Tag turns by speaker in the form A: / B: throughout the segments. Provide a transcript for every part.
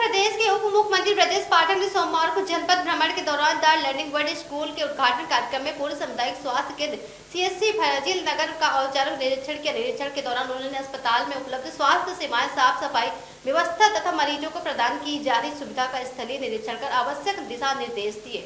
A: प्रदेश के उप मुख्यमंत्री ब्रजेश पाठक ने सोमवार को जनपद भ्रमण के दौरान द लर्निंग वर्ल्ड स्कूल के उद्घाटन कार्यक्रम में पूर्व सामुदायिक स्वास्थ्य केंद्र सीएससी फजील नगर का औपचारिक निरीक्षण किया। निरीक्षण के दौरान उन्होंने अस्पताल में उपलब्ध स्वास्थ्य सेवाएं, साफ सफाई व्यवस्था तथा मरीजों को प्रदान की जा रही सुविधा का स्थलीय निरीक्षण कर आवश्यक दिशा निर्देश दिए।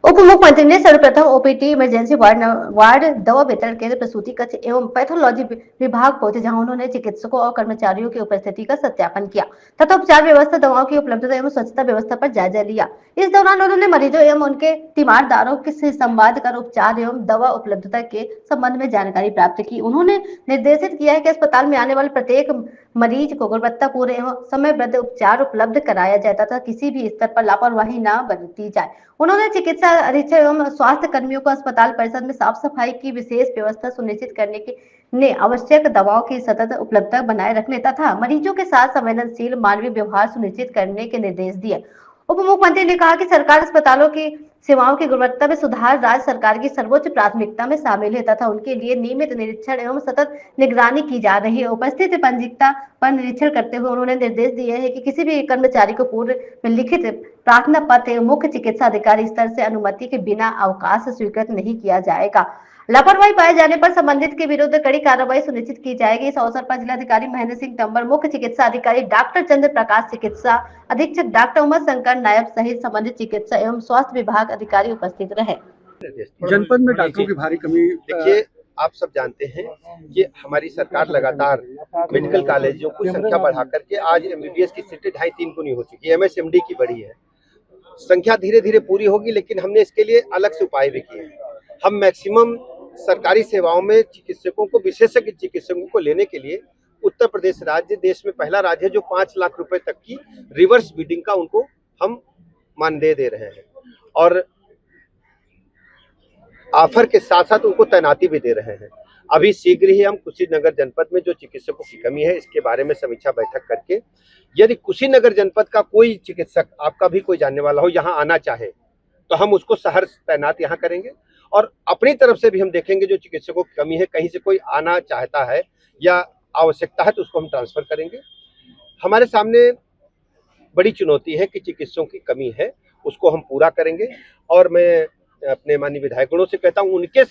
B: उप मुख्यमंत्री ने सर्वप्रथम ओपीटी इमरजेंसी वार्ड दवा वितरण केंद्र, प्रसूति कक्ष एवं पैथोलॉजी विभाग पहुंचे, जहां उन्होंने चिकित्सकों और कर्मचारियों की उपस्थिति का सत्यापन किया तथा उपचार व्यवस्था, दवाओं की उपलब्धता एवं स्वच्छता व्यवस्था पर जायजा लिया। इस दौरान उन्होंने मरीजों एवं उनके तीमारदारों से संवाद कर उपचार एवं दवा उपलब्धता के संबंध में जानकारी प्राप्त की। उन्होंने निर्देशित किया है कि अस्पताल में आने वाले प्रत्येक मरीज को गुणवत्तापूर्ण एवं समयबद्ध उपचार उपलब्ध कराया जाए तथा किसी भी स्तर पर लापरवाही न बरती जाए। उन्होंने चिकित्सा अधीक्षक एवं स्वास्थ्य कर्मियों को अस्पताल परिसर में साफ सफाई की विशेष व्यवस्था सुनिश्चित करने के आवश्यक दवाओं की सतत उपलब्धता बनाए रखने तथा मरीजों के साथ संवेदनशील मानवीय व्यवहार सुनिश्चित करने के निर्देश दिए। उप मुख्यमंत्री ने कहा कि सरकार अस्पतालों की सेवाओं की गुणवत्ता में सुधार राज्य सरकार की सर्वोच्च प्राथमिकता में शामिल है तथा उनके लिए नियमित निरीक्षण एवं सतत निगरानी की जा रही है। उपस्थित पंजिकता पर निरीक्षण करते हुए उन्होंने निर्देश दिए हैं कि किसी भी कर्मचारी को पूर्व में लिखित प्रार्थना पत्र एवं मुख्य चिकित्सा अधिकारी स्तर से अनुमति के बिना अवकाश स्वीकृत नहीं किया जाएगा। लापरवाही पाए जाने पर संबंधित के विरुद्ध कड़ी कार्रवाई सुनिश्चित की जाएगी। इस अवसर पर जिलाधिकारी महेंद्र सिंह तंवर, मुख्य चिकित्सा अधिकारी डॉक्टर चंद्र प्रकाश, चिकित्सा अधीक्षक डॉक्टर उमर शंकर नायब सहित संबंधित चिकित्सा एवं स्वास्थ्य विभाग अधिकारी उपस्थित रहे।
C: जनपद में डॉक्टरों की भारी कमी,
D: देखिए आप सब जानते हैं कि हमारी सरकार लगातार मेडिकल कॉलेजों की संख्या बढ़ा करके आज एमबीबीएस की सीटें 2.5-3 गुनी हो चुकी है, एमएसएमडी की बढ़ी है। संख्या धीरे धीरे पूरी होगी, लेकिन हमने इसके लिए अलग से उपाय भी किए हैं। हम मैक्सिमम सरकारी सेवाओं में चिकित्सकों को, विशेषज्ञ चिकित्सकों को लेने के लिए उत्तर प्रदेश राज्य देश में पहला राज्य है जो 5 लाख रुपए तक की रिवर्स बिडिंग का उनको हम मानदेय दे रहे हैं और ऑफर के साथ साथ उनको तैनाती भी दे रहे हैं। अभी शीघ्र ही हम कुशीनगर जनपद में जो चिकित्सकों की कमी है इसके बारे में समीक्षा बैठक करके, यदि कुशीनगर जनपद का कोई चिकित्सक, आपका भी कोई जानने वाला हो, यहाँ आना चाहे तो हम उसको शहर तैनात यहाँ करेंगे और अपनी तरफ से भी हम देखेंगे जो चिकित्सकों की कमी है, कहीं से कोई आना चाहता है या आवश्यकता है तो उसको हम ट्रांसफर करेंगे। हमारे सामने बड़ी चुनौती है कि चिकित्सकों की कमी है, उसको हम पूरा करेंगे और मैं अपने माननीय विधायकों से कहता हूं, उनके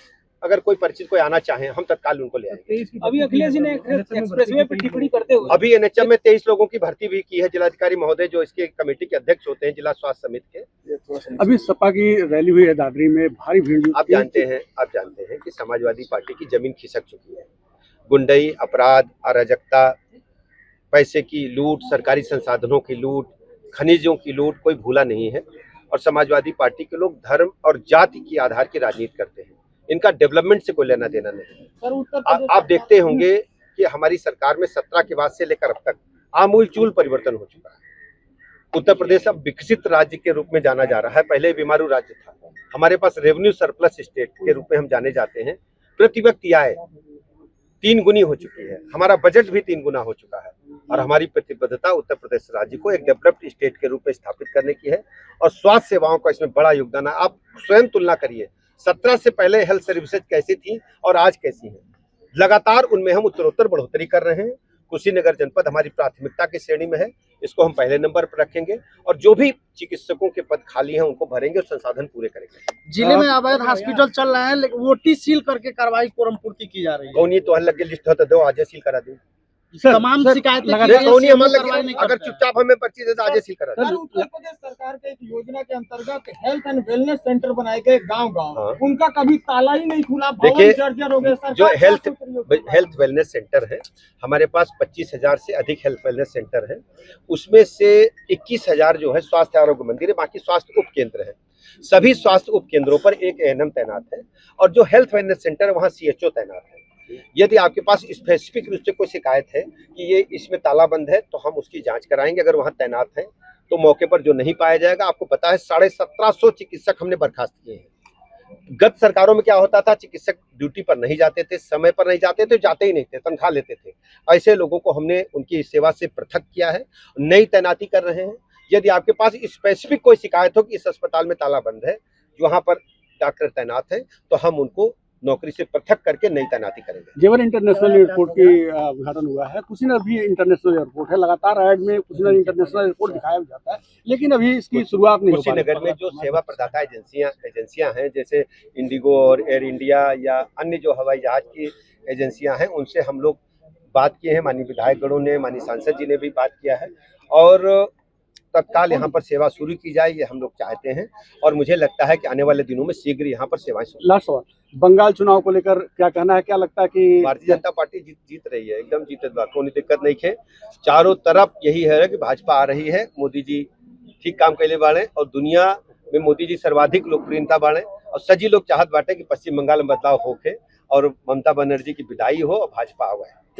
D: अगर कोई परिचित कोई आना चाहे हम तत्काल उनको ले आएंगे।
C: अभी अखिलेश जी ने एक्सप्रेसवे पर टिप्पणी करते हुए
D: अभी एनएचएम में 23 लोगों की भर्ती भी की है। जिलाधिकारी महोदय जो इसके कमेटी के अध्यक्ष होते हैं जिला स्वास्थ्य समिति के।
C: अभी सपा की रैली हुई है दादरी में, भारी भीड़।
D: आप जानते हैं कि समाजवादी पार्टी की जमीन खिसक चुकी है। गुंडई, अपराध, अराजकता, पैसे की लूट, सरकारी संसाधनों की लूट, खनिजों की लूट कोई भूला नहीं है और समाजवादी पार्टी के लोग धर्म और जाति के आधार की राजनीति करते हैं। इनका डेवलपमेंट से कोई लेना देना नहीं। आप देखते होंगे कि हमारी सरकार में 17 के बाद से लेकर अब तक आमूलचूल परिवर्तन हो चुका है। उत्तर प्रदेश अब विकसित राज्य के रूप में जाना जा रहा है, पहले बीमारू राज्य था। हमारे पास रेवेन्यू सरप्लस स्टेट के रूप में हम जाने जाते हैं। प्रति व्यक्ति आय 3 गुनी हो चुकी है, हमारा बजट भी 3 गुना हो चुका है और हमारी प्रतिबद्धता उत्तर प्रदेश राज्य को एक डेवलप्ड स्टेट के रूप में स्थापित करने की है और स्वास्थ्य सेवाओं का इसमें बड़ा योगदान है। आप स्वयं तुलना करिए, 17 से पहले हेल्थ सर्विसेज कैसी थी और आज कैसी है। लगातार उनमें हम उत्तरोत्तर बढ़ोतरी कर रहे हैं। कुशीनगर जनपद हमारी प्राथमिकता की श्रेणी में है, इसको हम पहले नंबर पर रखेंगे और जो भी चिकित्सकों के पद खाली हैं उनको भरेंगे और संसाधन पूरे करेंगे।
E: जिले में अवैध हॉस्पिटल चल रहा है, लेकिन वोटी सील करके कार्रवाई कोरम पूर्ति की जा रही है।
D: कौन तो लग लिस्ट होता दो आज सील करा दूं।
E: तमाम शिकायतें
D: अगर चुपचाप हमें पर्ची दे तो आज सील करा दूं।
E: उत्तर प्रदेश सरकार के एक योजना के अंतर्गत हेल्थ एंड वेलनेस सेंटर बनाए गए गांव-गांव, उनका कभी ताला ही नहीं खुला, भवन जर्जर हो गए।
D: जो हेल्थ वेलनेस सेंटर है, हमारे पास 25,000 से अधिक हेल्थ वेलनेस सेंटर है, उसमें से 21,000 जो है स्वास्थ्य आरोग्य मंदिर है, बाकी स्वास्थ्य उप केंद्र है। सभी स्वास्थ्य उप केंद्रों पर एक एएनएम तैनात है और जो हेल्थ वेलनेस सेंटर है वहाँ सीएचओ तैनात है। यदि आपके पास स्पेसिफिक रूप से कोई शिकायत है कि ये इसमें ताला बंद है तो हम उसकी जांच कराएंगे। अगर वहाँ तैनात है तो मौके पर जो नहीं पाया जाएगा, आपको पता है 1750 चिकित्सक हमने बर्खास्त किए हैं। गत सरकारों में क्या होता था, चिकित्सक ड्यूटी पर नहीं जाते थे, समय पर नहीं जाते थे, जाते ही नहीं थे, तनख्वाह लेते थे। ऐसे लोगों को हमने उनकी सेवा से पृथक किया है, नई तैनाती कर रहे हैं। यदि आपके पास स्पेसिफिक कोई शिकायत हो कि इस अस्पताल में ताला बंद है, वहाँ पर डॉक्टर तैनात है, तो हम उनको नौकरी से पृथक करके नई तैनाती करेंगे।
C: जेवर इंटरनेशनल एयरपोर्ट की उद्घाटन हुआ है, कुशीनगर भी इंटरनेशनल एयरपोर्ट है, लगातार ऐड में कुशीनगर इंटरनेशनल एयरपोर्ट दिखाया जाता है, लेकिन अभी इसकी शुरुआत नहीं हो पा रही।
D: कुशीनगर में जो सेवा प्रदाता एजेंसियां हैं, जैसे इंडिगो और एयर इंडिया या अन्य जो हवाई जहाज की एजेंसियां हैं, उनसे हम लोग बात किए हैं। माननीय विधायकगणों ने, माननीय सांसद जी ने भी बात किया है और तत्काल यहाँ पर सेवा शुरू की जाए, ये हम लोग चाहते हैं और मुझे लगता है कि आने वाले दिनों में शीघ्र यहाँ पर सेवाएं शुरू।
C: लास्ट सवाल, बंगाल चुनाव को लेकर क्या कहना है? क्या लगता है कि
D: भारतीय जनता पार्टी जीत रही है? एकदम जीत बा, कोई दिक्कत नहीं है। चारों तरफ यही है कि भाजपा आ रही है, मोदी जी ठीक काम कैले बाड़े और दुनिया में मोदी जी सर्वाधिक लोकप्रियता बाड़े और सभी लोग चाहत बाटे कि पश्चिम बंगाल में बदलाव होके और ममता बनर्जी की विदाई हो और भाजपा आवे।